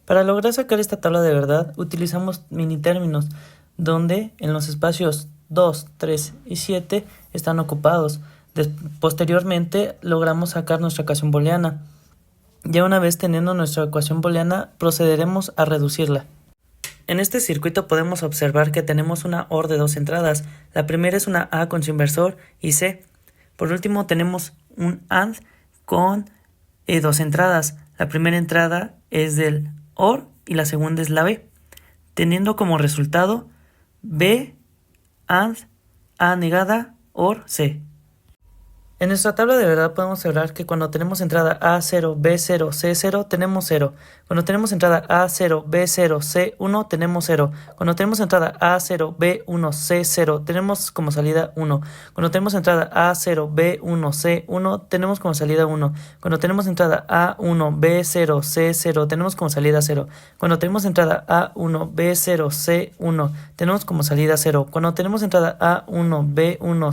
Para lograr sacar esta tabla de verdad, utilizamos mini términos, donde en los espacios 2, 3 y 7 están ocupados. Posteriormente logramos sacar nuestra ecuación booleana. Ya una vez teniendo nuestra ecuación booleana, procederemos a reducirla. En este circuito podemos observar que tenemos una OR de dos entradas. La primera es una A con su inversor y C. Por último tenemos un AND con dos entradas. La primera entrada es del OR y la segunda es la B, teniendo como resultado B, AND, A negada, OR, C. En nuestra tabla de verdad podemos observar que cuando tenemos entrada A0, B0, C0 tenemos 0. Cuando tenemos entrada A0, B0, C1 tenemos 0. Cuando tenemos entrada A0, B1, C0 tenemos como salida 1. Cuando tenemos entrada A0, B1, C1 tenemos como salida 1. Cuando tenemos entrada A1, B0, C0 tenemos como salida 0. Cuando tenemos entrada A1, B0, C1 tenemos como salida 0. Cuando tenemos entrada A1, B1,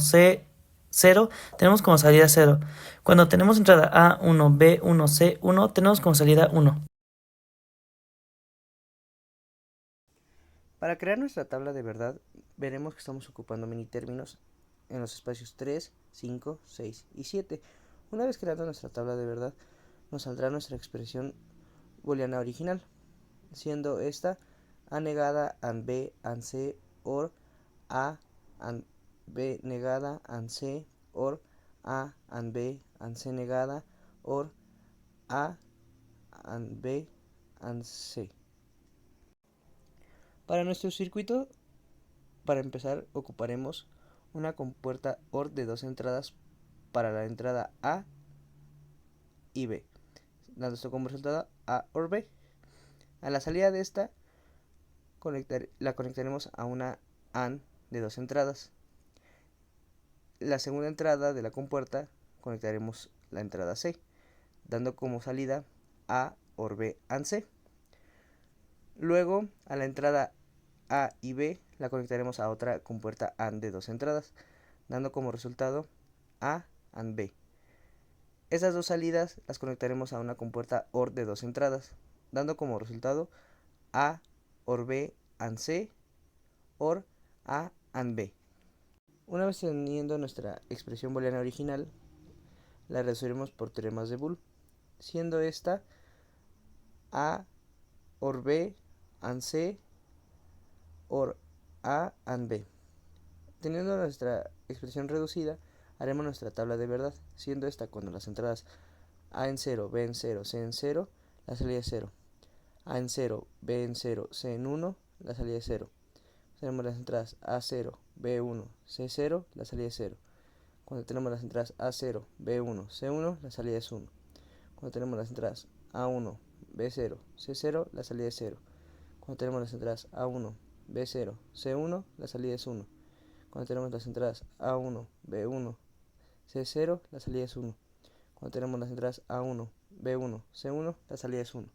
C0 tenemos como salida 0. Cuando tenemos entrada A1, B1, C1 tenemos como salida 1. Para crear nuestra tabla de verdad, veremos que estamos ocupando mini términos en los espacios 3, 5, 6 y 7. Una vez creada nuestra tabla de verdad, nos saldrá nuestra expresión booleana original, siendo esta A negada and B and C or A and B negada and C or A and B and C negada or A and B and C. Para nuestro circuito, para empezar, ocuparemos una compuerta OR de dos entradas para la entrada A y B, dando esto como resultado A OR B. A la salida de esta, la conectaremos a una AND de dos entradas. La segunda entrada de la compuerta conectaremos la entrada C, dando como salida A OR B AND C. Luego, a la entrada A y B la conectaremos a otra compuerta AND de dos entradas, dando como resultado A AND B. Estas dos salidas las conectaremos a una compuerta OR de dos entradas, dando como resultado A OR B AND C OR A AND B. Una vez teniendo nuestra expresión booleana original, la resolveremos por teoremas de Boole, siendo esta A OR B AND C OR A AND B. Teniendo nuestra expresión reducida, haremos nuestra tabla de verdad, siendo esta cuando las entradas A en 0, B en 0, C en 0, la salida es 0. A en 0, B en 0, C en 1, la salida es 0. Tenemos las entradas A0, B1, C0, la salida es 0. Cuando tenemos las entradas A0, B1, C1, la salida es 1. Cuando tenemos las entradas A1, B0, C0, la salida es 0. Cuando tenemos las entradas A1, B0, C1, la salida es 1. Cuando tenemos las entradas A1, B1, C0, la salida es 1. Cuando tenemos las entradas A1, B1, C1, la salida es 1.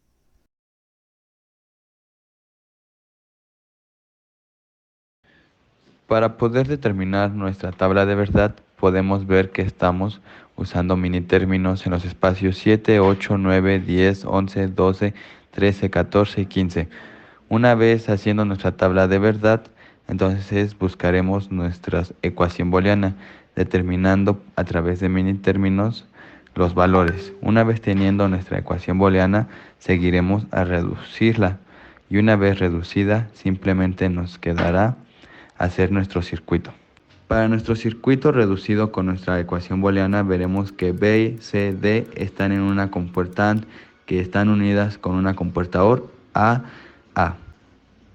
Para poder determinar nuestra tabla de verdad, podemos ver que estamos usando mini términos en los espacios 7, 8, 9, 10, 11, 12, 13, 14 y 15. Una vez haciendo nuestra tabla de verdad, entonces buscaremos nuestra ecuación booleana, determinando a través de mini términos los valores. Una vez teniendo nuestra ecuación booleana, seguiremos a reducirla. Y una vez reducida, simplemente nos quedará hacer nuestro circuito. Para nuestro circuito reducido con nuestra ecuación booleana, veremos que B, C, D están en una compuerta AND que están unidas con una compuerta OR A, A.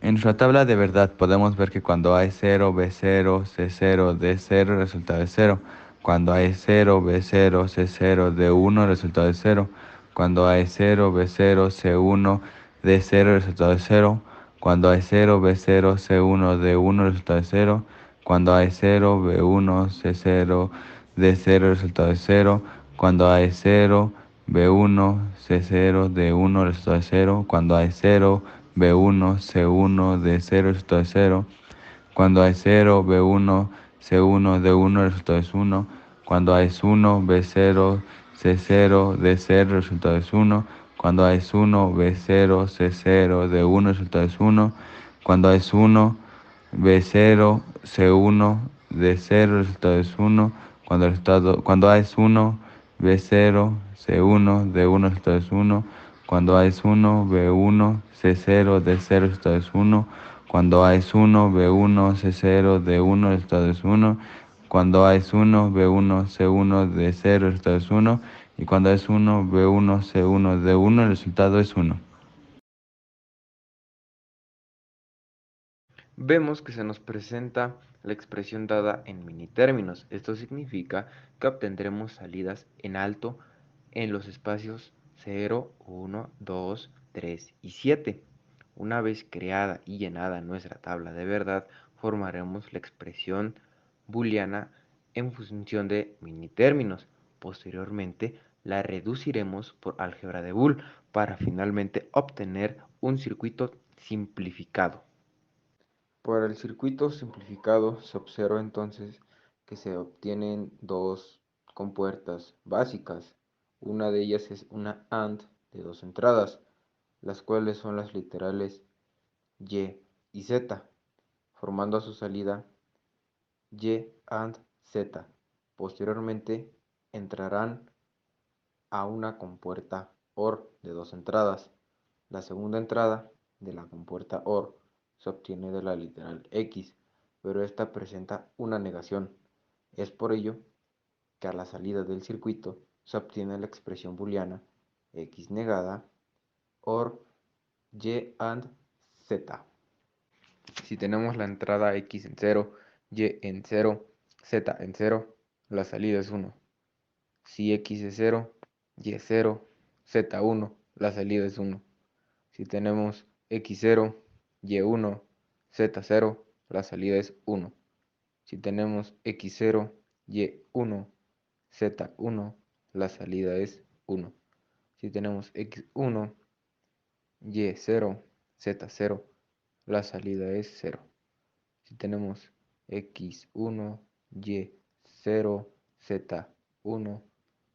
En nuestra tabla de verdad podemos ver que cuando A es 0, B0, C0, D0, el resultado es 0. Cuando A es 0, B0, C0, D1, el resultado es 0. Cuando A es 0, B0, C1, D0, el resultado es 0. Cuando A es 0, B0, C1, D1, el resultado es 0. Cuando A es 0, B1, C0, D0, el resultado es 0. Cuando A es 0, B1, C0, D1, el resultado es 0. Cuando A es 0, B1, C1, D0, el resultado es 0. Cuando A es 0, B1, C1, D1, el resultado es 1. Cuando A es 1, B0, C0, D0, el resultado es 1. Cuando A es 1, B0, C0, D1, el resultado es 1. Cuando A es 1, B0, C1, D0, el resultado es 1. Cuando A es 1, B0, C1, D1, el resultado es 1. Cuando A es 1, B1, C0, D0, el resultado es 1. Cuando A es 1, B1, C0, D1, el resultado es 1. Cuando A es 1, B1, C1, D0, el resultado es 1. Y cuando A es 1, B1, C1, D1, el resultado es 1. Vemos que se nos presenta la expresión dada en minitérminos. Esto significa que obtendremos salidas en alto en los espacios 0, 1, 2, 3 y 7. Una vez creada y llenada nuestra tabla de verdad, formaremos la expresión booleana en función de minitérminos. Posteriormente, la reduciremos por álgebra de Boole para finalmente obtener un circuito simplificado. Para el circuito simplificado se observa entonces que se obtienen dos compuertas básicas. Una de ellas es una AND de dos entradas, las cuales son las literales Y y Z, formando a su salida Y AND Z. Posteriormente entrarán a una compuerta OR de dos entradas. La segunda entrada de la compuerta OR se obtiene de la literal X, pero esta presenta una negación. Es por ello que a la salida del circuito se obtiene la expresión booleana X negada OR Y AND Z. Si tenemos la entrada X en 0, Y en 0, Z en 0, la salida es 1. Si X es 0, Y es 0, Z1, la salida es 1. Si tenemos X0, Y1, Z0, la salida es 1. Si tenemos X0, Y1, Z1, la salida es 1. Si tenemos X1, Y0, Z0, la salida es 0. Si tenemos X1, Y0, Z1,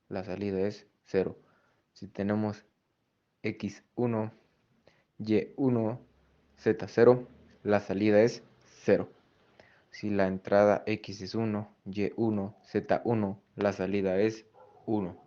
la salida es 0. Si tenemos X1, Y1, Z0, la salida es 0. Si la entrada X es 1, Y1, Z1, la salida es 1.